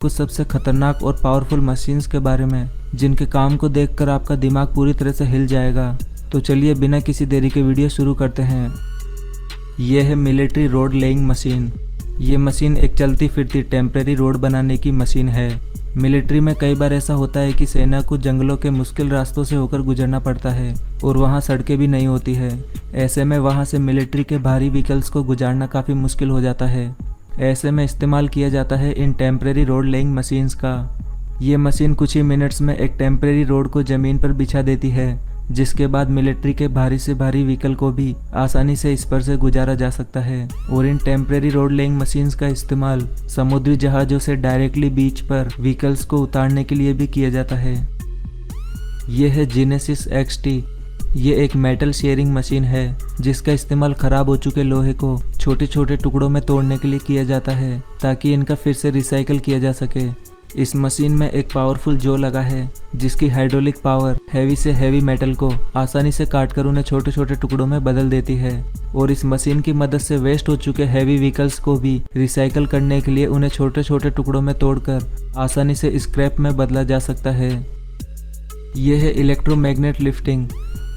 कुछ सबसे खतरनाक और पावरफुल मशीन्स के बारे में जिनके काम को देखकर आपका दिमाग पूरी तरह से हिल जाएगा। तो चलिए बिना किसी देरी के वीडियो शुरू करते हैं। यह है मिलिट्री रोड लेइंग मशीन। ये मशीन एक चलती फिरती टेम्परेरी रोड बनाने की मशीन है। मिलिट्री में कई बार ऐसा होता है कि सेना को जंगलों के मुश्किल रास्तों से होकर गुजरना पड़ता है और वहाँ सड़कें भी नहीं होती है। ऐसे में वहाँ से मिलिट्री के भारी व्हीकल्स को गुजारना काफ़ी मुश्किल हो जाता है। ऐसे में इस्तेमाल किया जाता है in temporary road laying machines का। ये मशीन कुछ ही मिनट्स में एक टेम्परेरी रोड को ज़मीन पर बिछा देती है, जिसके बाद मिलिट्री के भारी से भारी व्हीकल को भी आसानी से इस पर से गुजारा जा सकता है। और in temporary road laying machines का इस्तेमाल समुद्री जहाज़ों से डायरेक्टली बीच पर व्हीकल्स को उतारने के लिए भी किया जाता है। यह है जेनेसिस XT। ये एक मेटल शेयरिंग मशीन है जिसका इस्तेमाल खराब हो चुके लोहे को छोटे छोटे टुकड़ों में तोड़ने के लिए किया जाता है ताकि इनका फिर से रिसाइकल किया जा सके। इस मशीन में एक पावरफुल जो लगा है जिसकी हाइड्रोलिक पावर हैवी से हैवी मेटल को आसानी से काटकर उन्हें छोटे छोटे टुकड़ों में बदल देती है। और इस मशीन की मदद से वेस्ट हो चुके हैवी व्हीकल्स को भी रिसाइकल करने के लिए उन्हें छोटे छोटे टुकड़ों में तोड़कर आसानी से स्क्रैप में बदला जा सकता है। यह है इलेक्ट्रोमैग्नेट लिफ्टिंग।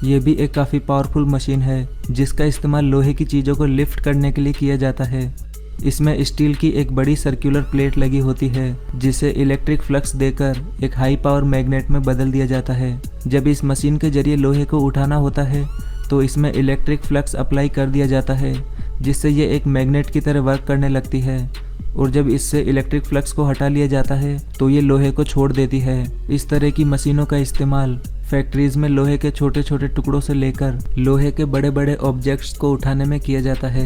ये भी एक काफ़ी पावरफुल मशीन है जिसका इस्तेमाल लोहे की चीज़ों को लिफ्ट करने के लिए किया जाता है। इसमें स्टील की एक बड़ी सर्कुलर प्लेट लगी होती है जिसे इलेक्ट्रिक फ्लक्स देकर एक हाई पावर मैग्नेट में बदल दिया जाता है। जब इस मशीन के जरिए लोहे को उठाना होता है तो इसमें इलेक्ट्रिक फ्लक्स अप्लाई कर दिया जाता है जिससे ये एक मैग्नेट की तरह वर्क करने लगती है। और जब इससे इलेक्ट्रिक फ्लक्स को हटा लिया जाता है तो ये लोहे को छोड़ देती है। इस तरह की मशीनों का इस्तेमाल फैक्ट्रीज में लोहे के छोटे छोटे टुकड़ों से लेकर लोहे के बड़े बड़े ऑब्जेक्ट्स को उठाने में किया जाता है।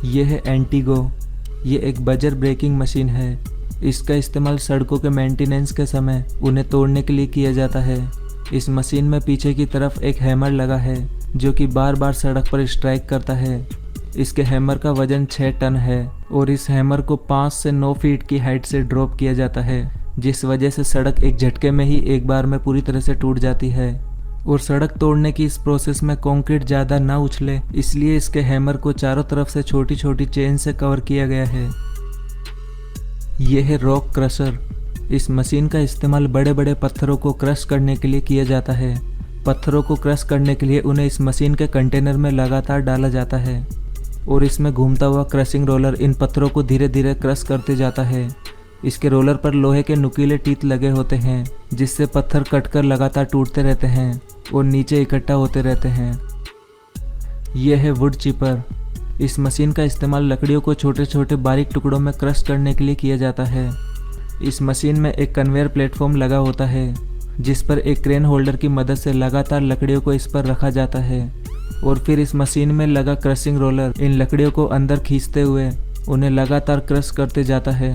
यह है एंटीगो। ये एक बजर ब्रेकिंग मशीन है। इसका इस्तेमाल सड़कों के मेंटेनेंस के समय उन्हें तोड़ने के लिए किया जाता है। इस मशीन में पीछे की तरफ एक हैमर लगा है जो कि बार बार सड़क पर स्ट्राइक करता है। इसके हैमर का वजन 6 टन है और इस हैमर को 5 से 9 फीट की हाइट से ड्रॉप किया जाता है, जिस वजह से सड़क एक झटके में ही एक बार में पूरी तरह से टूट जाती है। और सड़क तोड़ने की इस प्रोसेस में कंक्रीट ज़्यादा ना उछले इसलिए इसके हैमर को चारों तरफ से छोटी छोटी चेन से कवर किया गया है। यह है रॉक क्रशर। इस मशीन का इस्तेमाल बड़े बड़े पत्थरों को क्रश करने के लिए किया जाता है। पत्थरों को क्रश करने के लिए उन्हें इस मशीन के कंटेनर में लगातार डाला जाता है और इसमें घूमता हुआ क्रशिंग रोलर इन पत्थरों को धीरे धीरे क्रश करते जाता है। इसके रोलर पर लोहे के नुकीले टीथ लगे होते हैं जिससे पत्थर कटकर लगातार टूटते रहते हैं और नीचे इकट्ठा होते रहते हैं। यह है वुड चिपर। इस मशीन का इस्तेमाल लकड़ियों को छोटे छोटे बारीक टुकड़ों में क्रश करने के लिए किया जाता है। इस मशीन में एक कन्वेयर प्लेटफॉर्म लगा होता है जिस पर एक क्रेन होल्डर की मदद से लगातार लकड़ियों को इस पर रखा जाता है और फिर इस मशीन में लगा क्रशिंग रोलर इन लकड़ियों को अंदर खींचते हुए उन्हें लगातार क्रश करते जाता है।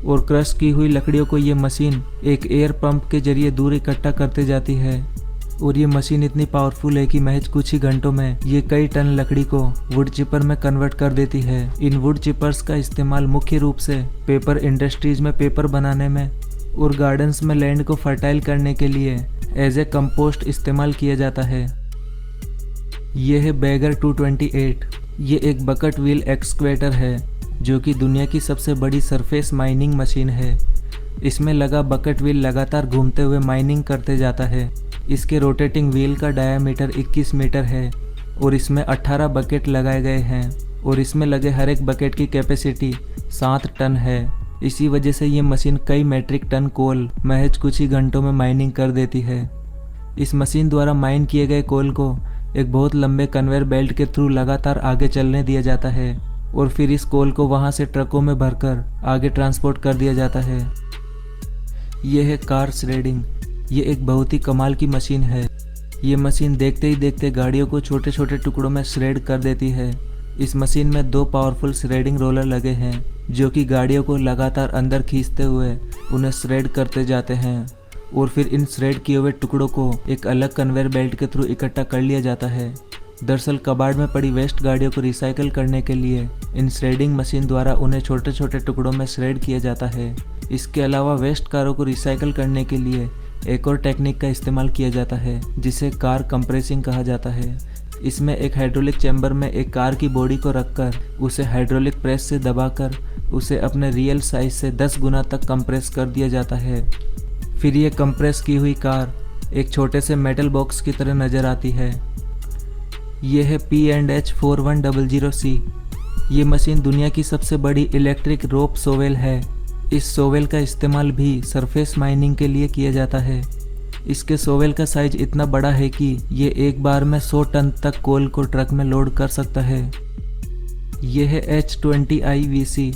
और क्रश की हुई लकड़ियों को ये मशीन एक एयर पंप के जरिए दूर इकट्ठा करते जाती है। और ये मशीन इतनी पावरफुल है कि महज कुछ ही घंटों में ये कई टन लकड़ी को वुड चिपर में कन्वर्ट कर देती है। इन वुड चिपर्स का इस्तेमाल मुख्य रूप से पेपर इंडस्ट्रीज में पेपर बनाने में और गार्डन्स में लैंड को फर्टाइल करने के लिए एज ए कंपोस्ट इस्तेमाल किया जाता है। यह है बैगर 228। ये एक बकेट व्हील एक्सक्वेटर है जो कि दुनिया की सबसे बड़ी सरफेस माइनिंग मशीन है। इसमें लगा बकेट व्हील लगातार घूमते हुए माइनिंग करते जाता है। इसके रोटेटिंग व्हील का डायामीटर 21 मीटर है और इसमें 18 बकेट लगाए गए हैं और इसमें लगे हर एक बकेट की कैपेसिटी 7 टन है। इसी वजह से ये मशीन कई मेट्रिक टन कोल महज कुछ ही घंटों में माइनिंग कर देती है। इस मशीन द्वारा माइन किए गए कोल को एक बहुत लंबे कन्वेयर बेल्ट के थ्रू लगातार आगे चलने दिया जाता है और फिर इस कोल को वहां से ट्रकों में भरकर आगे ट्रांसपोर्ट कर दिया जाता है। यह है कार श्रेडिंग। ये एक बहुत ही कमाल की मशीन है। ये मशीन देखते ही देखते गाड़ियों को छोटे छोटे टुकड़ों में श्रेड कर देती है। इस मशीन में 2 पावरफुल श्रेडिंग रोलर लगे हैं जो कि गाड़ियों को लगातार अंदर खींचते हुए उन्हें श्रेड करते जाते हैं और फिर इन श्रेड किए हुए टुकड़ों को एक अलग कन्वेयर बेल्ट के थ्रू इकट्ठा कर लिया जाता है। दरअसल कबाड़ में पड़ी वेस्ट गाड़ियों को रिसाइकल करने के लिए इन श्रेडिंग मशीन द्वारा उन्हें छोटे छोटे टुकड़ों में श्रेड किया जाता है। इसके अलावा वेस्ट कारों को रिसाइकल करने के लिए एक और टेक्निक का इस्तेमाल किया जाता है जिसे कार कंप्रेसिंग कहा जाता है। इसमें एक हाइड्रोलिक चैम्बर में एक कार की बॉडी को रखकर उसे हाइड्रोलिक प्रेस से दबाकर उसे अपने रियल साइज से 10 गुना तक कंप्रेस कर दिया जाता है। फिर ये कंप्रेस की हुई कार एक छोटे से मेटल बॉक्स की तरह नज़र आती है। ये है P&H4100C। ये मशीन दुनिया की सबसे बड़ी इलेक्ट्रिक रोप सोवेल है। इस सोवेल का इस्तेमाल भी सरफेस माइनिंग के लिए किया जाता है। इसके सोवेल का साइज इतना बड़ा है कि ये एक बार में 100 टन तक कोल को ट्रक में लोड कर सकता है। ये है H20IVC।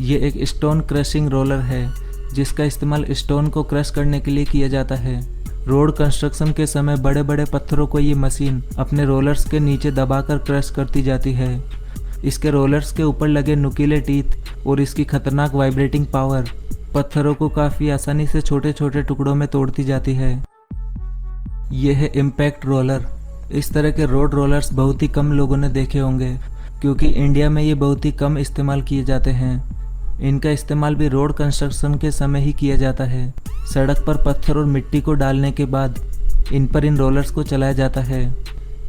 ये एक स्टोन क्रशिंग रोलर है जिसका इस्तेमाल स्टोन को क्रश करने के लिए किया जाता है। रोड कंस्ट्रक्शन के समय बड़े बड़े पत्थरों को ये मशीन अपने रोलर्स के नीचे दबाकर क्रश करती जाती है। इसके रोलर्स के ऊपर लगे नुकीले टीथ और इसकी खतरनाक वाइब्रेटिंग पावर पत्थरों को काफ़ी आसानी से छोटे छोटे टुकड़ों में तोड़ती जाती है। यह है इम्पैक्ट रोलर। इस तरह के रोड रोलर्स बहुत ही कम लोगों ने देखे होंगे क्योंकि इंडिया में ये बहुत ही कम इस्तेमाल किए जाते हैं। इनका इस्तेमाल भी रोड कंस्ट्रक्शन के समय ही किया जाता है। सड़क पर पत्थर और मिट्टी को डालने के बाद इन रोलर्स को चलाया जाता है।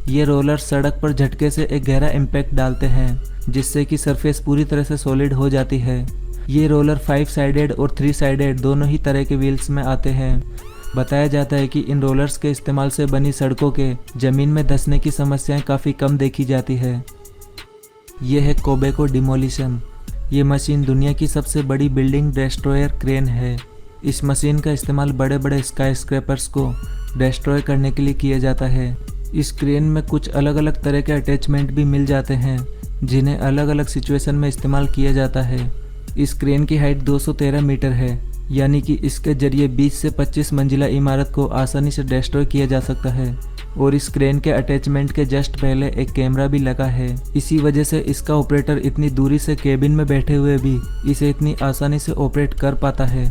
ये रोलर सड़क पर झटके से एक गहरा इम्पैक्ट डालते हैं जिससे कि सरफेस पूरी तरह से सॉलिड हो जाती है। ये रोलर 5 साइडेड और 3 साइडेड दोनों ही तरह के व्हील्स में आते हैं। बताया जाता है कि इन रोलर्स के इस्तेमाल से बनी सड़कों के ज़मीन में धंसने की समस्याएं काफ़ी कम देखी जाती है। ये है कोबेको डिमोलिशन। ये मशीन दुनिया की सबसे बड़ी बिल्डिंग डेस्ट्रॉयर क्रेन है। इस मशीन का इस्तेमाल बड़े बड़े स्काई स्क्रैपर्स को डिस्ट्रॉय करने के लिए किया जाता है। इस क्रेन में कुछ अलग अलग तरह के अटैचमेंट भी मिल जाते हैं जिन्हें अलग अलग सिचुएशन में इस्तेमाल किया जाता है। इस क्रेन की हाइट 213 मीटर है, यानी कि इसके जरिए 20 से 25 मंजिला इमारत को आसानी से डिस्ट्रॉय किया जा सकता है। और इस क्रेन के अटैचमेंट के जस्ट पहले एक कैमरा भी लगा है। इसी वजह से इसका ऑपरेटर इतनी दूरी से केबिन में बैठे हुए भी इसे इतनी आसानी से ऑपरेट कर पाता है।